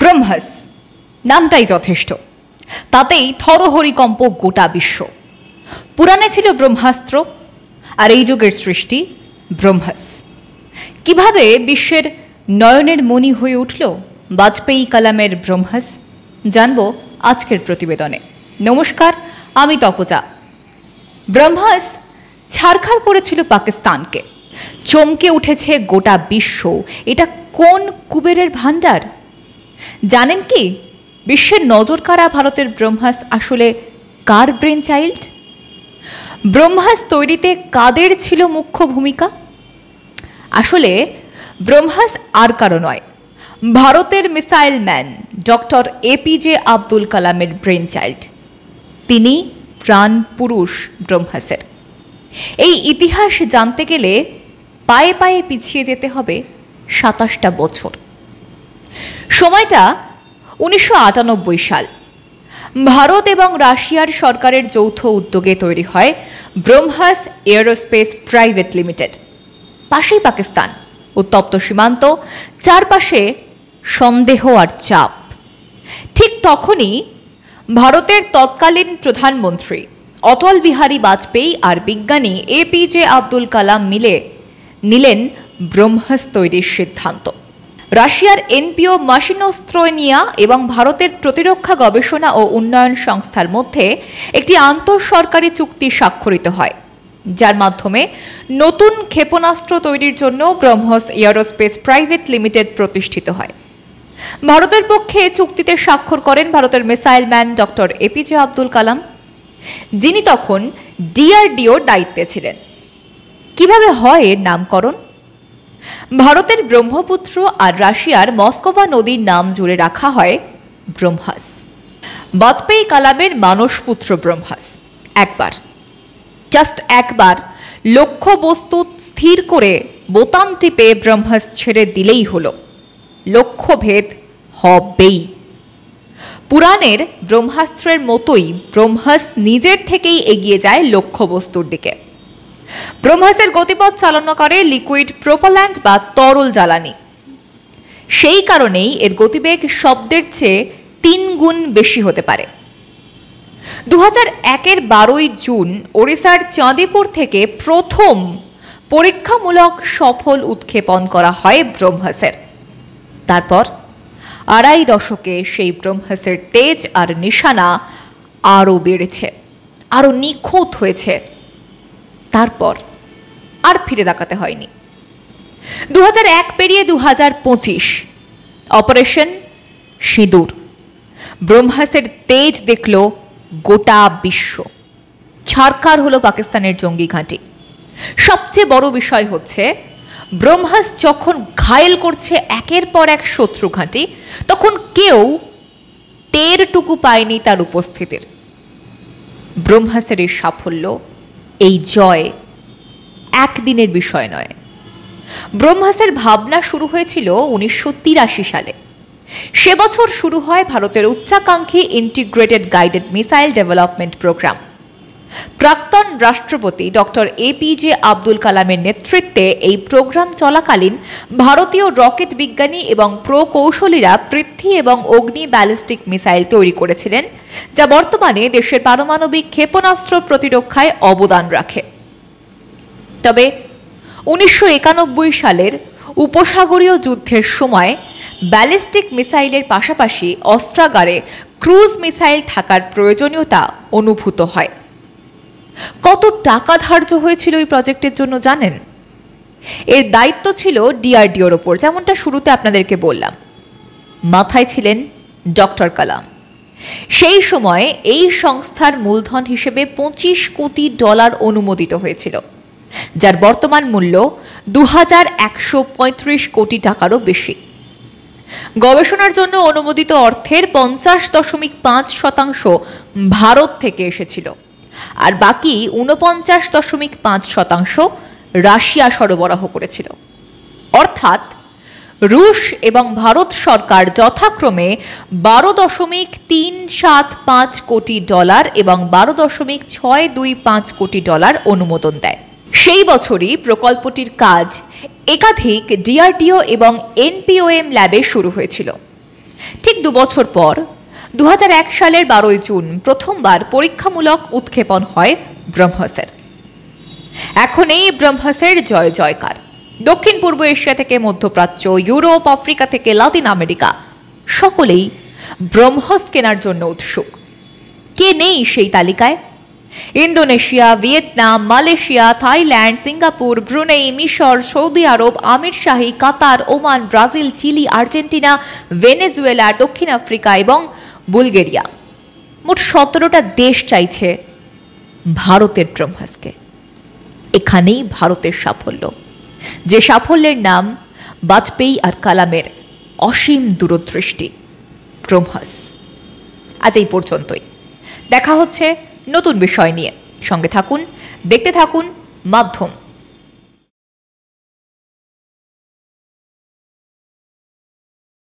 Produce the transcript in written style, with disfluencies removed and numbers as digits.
ব্রহ্মাস নামটাই যথেষ্ট, তাতেই থরহরিকম্প গোটা বিশ্ব। পুরাণে ছিল ব্রহ্মাস্ত্র, আর এই যুগের সৃষ্টি ব্রহ্মাস। কিভাবে বিশ্বের নয়নের মণি হয়ে উঠল বাজপেয়ী কালামের ব্রহ্মাস, জানব আজকের প্রতিবেদনে। নমস্কার, আমি তপজা। ব্রহ্মাস ছারখার করেছিল পাকিস্তানকে, চমকে উঠেছে গোটা বিশ্ব। এটা কোন কুবেরের ভাণ্ডার? জানেন কি বিশ্বের নজর কাড়া ভারতের ব্রহ্মাস আসলে কার ব্রেন চাইল্ড? ব্রহ্মাস তৈরিতে কাদের ছিল মুখ্য ভূমিকা? আসলে ব্রহ্মাস আর কারো নয়, ভারতের missile man doctor APJ Abdul কালামের ব্রেন চাইল্ড। তিনি প্রাণ পুরুষ ব্রহ্মাসের। এই ইতিহাস জানতে গেলে পায়ে পায়ে পিছিয়ে যেতে হবে ২৭টা বছর। সময়টা ১৯৯৮ সাল। ভারত এবং রাশিয়ার সরকারের যৌথ উদ্যোগে তৈরি হয় ব্রহ্মাস এয়ারোস্পেস প্রাইভেট লিমিটেড। পাশেই পাকিস্তান, উত্তপ্ত সীমান্ত, চারপাশে সন্দেহ আর চাপ। ঠিক তখনই ভারতের তৎকালীন প্রধানমন্ত্রী অটল বিহারী বাজপেয়ী আর বিজ্ঞানী এপিজে আব্দুল কালাম মিলে নিলেন ব্রহ্মাস তৈরির সিদ্ধান্ত। রাশিয়ার এনপিও মাশিনোস্ত্রোনিয়া এবং ভারতের প্রতিরক্ষা গবেষণা ও উন্নয়ন সংস্থার মধ্যে একটি আন্তঃসরকারি চুক্তি স্বাক্ষরিত হয়, যার মাধ্যমে নতুন ক্ষেপণাস্ত্র তৈরির জন্য ব্রহ্মাস এয়ারোস্পেস প্রাইভেট লিমিটেড প্রতিষ্ঠিত হয়। ভারতের পক্ষে চুক্তিতে স্বাক্ষর করেন ভারতের missile man doctor APJ Abdul Kalam, যিনি তখন ডিআরডিওর দায়িত্বে ছিলেন। কিভাবে হয় এর নামকরণ? ভারতের ব্রহ্মপুত্র আর রাশিয়ার মস্কোভা নদীর নাম জুড়ে রাখা হয় ব্রহ্মাস। বাজপেয়ী কালামের মানসপুত্র ব্রহ্মাস একবার লক্ষ্য বস্তু স্থির করে বোতাম টিপে ব্রহ্মাস ছেড়ে দিলেই হলো, লক্ষ্যভেদ হবেই। পুরাণের ব্রহ্মাস্ত্রের মতোই ব্রহ্মাস নিজের থেকেই এগিয়ে যায় লক্ষ্যবস্তুর দিকে। ব্রহ্মাসের গতিপথ চালনা করে লিকুইড প্রোপাল্যান্ট বা তরল জ্বালানি। সেই কারণেই এর গতিবেগ শব্দের চেয়ে ৩ গুণ বেশি হতে পারে। ২০০১-এর ১২ই জুন ওড়িশার চাঁদিপুর থেকে প্রথম পরীক্ষামূলক সফল উৎক্ষেপণ করা হয় ব্রহ্মাসের। তারপর ২.৫ দশকে সেই ব্রহ্মাসের তেজ আর নিশানা আরও বেড়েছে, আরও নিখুঁত হয়েছে। তারপর আর ফিরে তাকাতে হয়নি। ২০০১ পেরিয়ে ২০২৫, অপারেশন সিঁদুর। ব্রহ্মাসের তেজ দেখল গোটা বিশ্ব। ছারখার হলো পাকিস্তানের জঙ্গি ঘাঁটি। সবচেয়ে বড় বিষয় হচ্ছে, ব্রহ্মাস যখন ঘায়েল করছে একের পর এক শত্রু ঘাঁটি, তখন কেউ টেরটুকু পায়নি তার উপস্থিতির। ব্রহ্মাসের এই সাফল্য, এই জয় একদিনের বিষয় নয়। ব্রহ্মাসের ভাবনা শুরু হয়েছিল ১৯৮৩ সালে। সে বছর শুরু হয় ভারতের উচ্চাকাঙ্ক্ষী integrated guided missile development programme. প্রাক্তন রাষ্ট্রপতি ডক্টর এপিজে আব্দুল কালামের নেতৃত্বে এই প্রোগ্রাম চলাকালীন ভারতীয় রকেট বিজ্ঞানী এবং প্রকৌশলীরা পৃথ্বী এবং অগ্নি ব্যালিস্টিক মিসাইল তৈরি করেছিলেন, যা বর্তমানে দেশের পারমাণবিক ক্ষেপণাস্ত্র প্রতিরক্ষায় অবদান রাখে। তবে ১৯৯১ সালের উপসাগরীয় যুদ্ধের সময় ব্যালিস্টিক মিসাইলের পাশাপাশি অস্ত্রাগারে ক্রুজ মিসাইল থাকার প্রয়োজনীয়তা অনুভূত হয়। কত টাকা ধার্য হয়েছিল এই প্রজেক্টের জন্য জানেন? এর দায়িত্ব ছিল ডিআরডিওর ওপর, যেমনটা শুরুতে আপনাদেরকে বললাম। মাথায় ছিলেন ডক্টর কালাম। সেই সময়ে এই সংস্থার মূলধন হিসেবে $২৫ কোটি অনুমোদিত হয়েছিল, যার বর্তমান মূল্য ২১৩৫ কোটি টাকারও বেশি। গবেষণার জন্য অনুমোদিত অর্থের ৫০.৫% ভারত থেকে এসেছিল, আর বাকি ৪৯.৫% রাশিয়া সরবরাহ করেছিল। অর্থাৎ রুশ এবং ভারত সরকার যথাক্রমে $১২.৩৭৫ কোটি এবং $১২.৬২৫ কোটি অনুমোদন দেয়। সেই বছরই প্রকল্পটির কাজ একাধিক ডিআরডিও এবং এনপিওএম ল্যাবে শুরু হয়েছিল। ঠিক 2 বছর পর 2001 সালের 12 জুন প্রথমবার পরীক্ষামূলক উৎক্ষেপণ হয় ব্রহ্মসের। এখন এই ব্রহ্মসের জয় জয়কার। দক্ষিণ পূর্ব এশিয়া থেকে মধ্যপ্রাচ্য, ইউরোপ, আফ্রিকা থেকে লাতিন আমেরিকা সকলেই ব্রহ্মস কেনার জন্য উৎসুক। কে নেই সেই তালিকায়? Indonesia, Vietnam, Malaysia, Thailand, Singapore, Brunei, মিশর, সৌদি আরব, আমির শাহী, Qatar, Oman, Brazil, Chile, Argentina, Venezuela, দক্ষিণ আফ্রিকা এবং বুলগেরিয়া। মোট 17টা দেশ চাইছে ভারতের ব্রহ্মসকে। এখানেই ভারতের সাফল্য, যে সাফল্যের নাম বাজপেয়ী আর কালামের অসীম দূরদৃষ্টি। ব্রহ্মস। আজ এই পর্যন্তই। দেখা হচ্ছে নতুন বিষয় নিয়ে। সঙ্গে থাকুন, দেখতে থাকুন মাধ্যম।